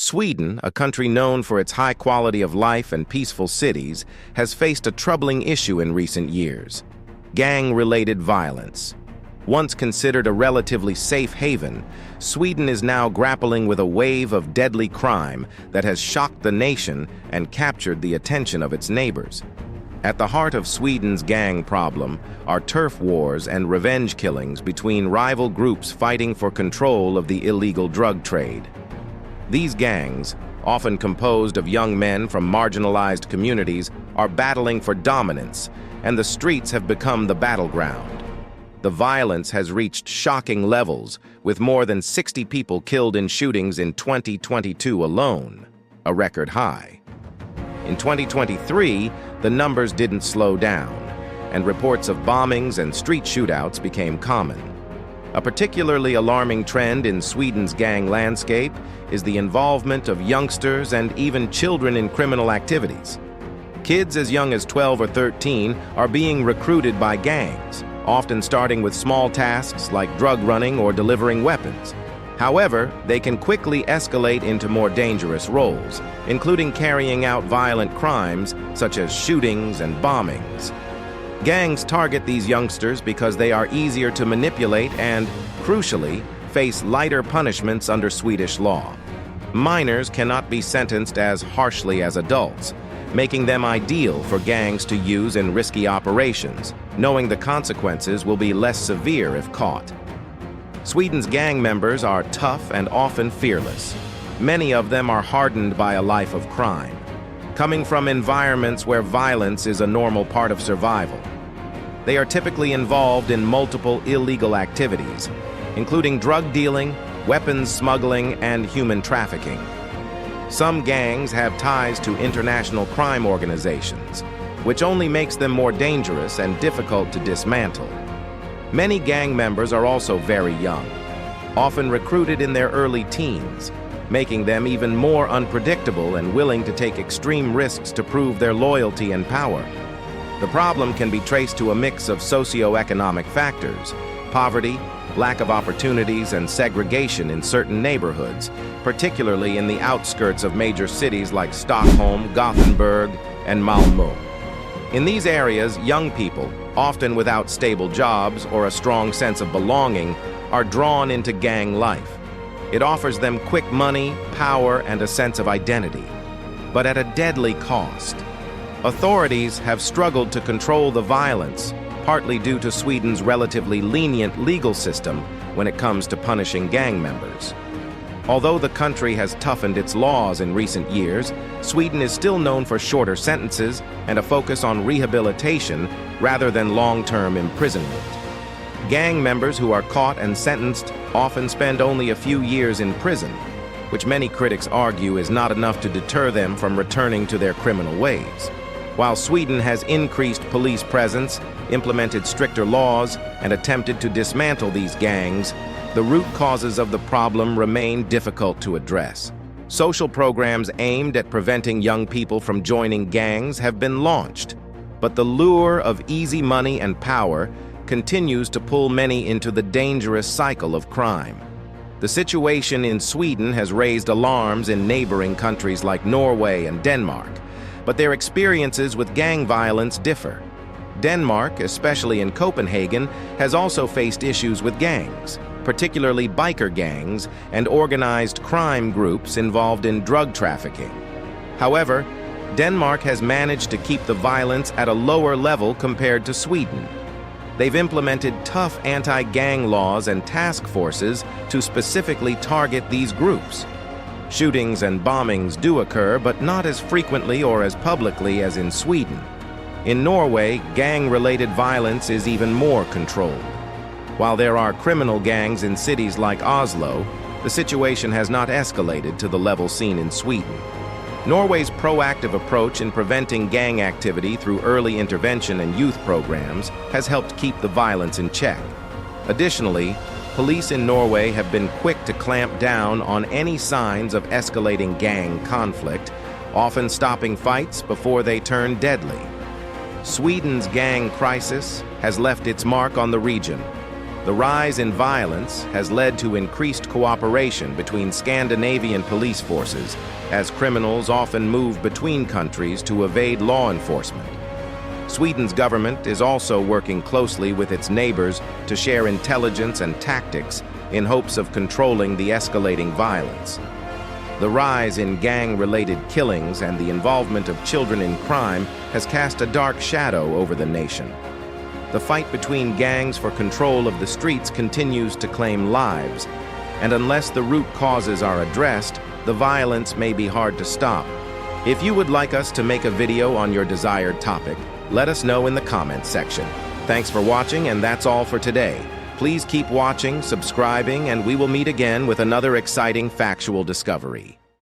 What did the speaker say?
Sweden, a country known for its high quality of life and peaceful cities, has faced a troubling issue in recent years: gang-related violence. Once considered a relatively safe haven, Sweden is now grappling with a wave of deadly crime that has shocked the nation and captured the attention of its neighbors. At the heart of Sweden's gang problem are turf wars and revenge killings between rival groups fighting for control of the illegal drug trade. These gangs, often composed of young men from marginalized communities, are battling for dominance, and the streets have become the battleground. The violence has reached shocking levels, with more than 60 people killed in shootings in 2022 alone, a record high. In 2023, the numbers didn't slow down, and reports of bombings and street shootouts became common. A particularly alarming trend in Sweden's gang landscape is the involvement of youngsters and even children in criminal activities. Kids as young as 12 or 13 are being recruited by gangs, often starting with small tasks like drug running or delivering weapons. However, they can quickly escalate into more dangerous roles, including carrying out violent crimes such as shootings and bombings. Gangs target these youngsters because they are easier to manipulate and, crucially, face lighter punishments under Swedish law. Minors cannot be sentenced as harshly as adults, making them ideal for gangs to use in risky operations, knowing the consequences will be less severe if caught. Sweden's gang members are tough and often fearless. Many of them are hardened by a life of crime, coming from environments where violence is a normal part of survival. They are typically involved in multiple illegal activities, including drug dealing, weapons smuggling, and human trafficking. Some gangs have ties to international crime organizations, which only makes them more dangerous and difficult to dismantle. Many gang members are also very young, often recruited in their early teens, making them even more unpredictable and willing to take extreme risks to prove their loyalty and power. The problem can be traced to a mix of socioeconomic factors: poverty, lack of opportunities, and segregation in certain neighborhoods, particularly in the outskirts of major cities like Stockholm, Gothenburg, and Malmö. In these areas, young people, often without stable jobs or a strong sense of belonging, are drawn into gang life. It offers them quick money, power, and a sense of identity, but at a deadly cost. Authorities have struggled to control the violence, partly due to Sweden's relatively lenient legal system when it comes to punishing gang members. Although the country has toughened its laws in recent years, Sweden is still known for shorter sentences and a focus on rehabilitation rather than long-term imprisonment. Gang members who are caught and sentenced often spend only a few years in prison, which many critics argue is not enough to deter them from returning to their criminal ways. While Sweden has increased police presence, implemented stricter laws, and attempted to dismantle these gangs, the root causes of the problem remain difficult to address. Social programs aimed at preventing young people from joining gangs have been launched, but the lure of easy money and power continues to pull many into the dangerous cycle of crime. The situation in Sweden has raised alarms in neighboring countries like Norway and Denmark, but their experiences with gang violence differ. Denmark, especially in Copenhagen, has also faced issues with gangs, particularly biker gangs and organized crime groups involved in drug trafficking. However, Denmark has managed to keep the violence at a lower level compared to Sweden. They've implemented tough anti-gang laws and task forces to specifically target these groups. Shootings and bombings do occur, but not as frequently or as publicly as in Sweden. In Norway, gang-related violence is even more controlled. While there are criminal gangs in cities like Oslo, the situation has not escalated to the level seen in Sweden. Norway's proactive approach in preventing gang activity through early intervention and youth programs has helped keep the violence in check. Additionally, police in Norway have been quick to clamp down on any signs of escalating gang conflict, often stopping fights before they turn deadly. Sweden's gang crisis has left its mark on the region. The rise in violence has led to increased cooperation between Scandinavian police forces, as criminals often move between countries to evade law enforcement. Sweden's government is also working closely with its neighbors to share intelligence and tactics in hopes of controlling the escalating violence. The rise in gang-related killings and the involvement of children in crime has cast a dark shadow over the nation. The fight between gangs for control of the streets continues to claim lives, and unless the root causes are addressed, the violence may be hard to stop. If you would like us to make a video on your desired topic, let us know in the comments section. Thanks for watching, and that's all for today. Please keep watching, subscribing, and we will meet again with another exciting factual discovery.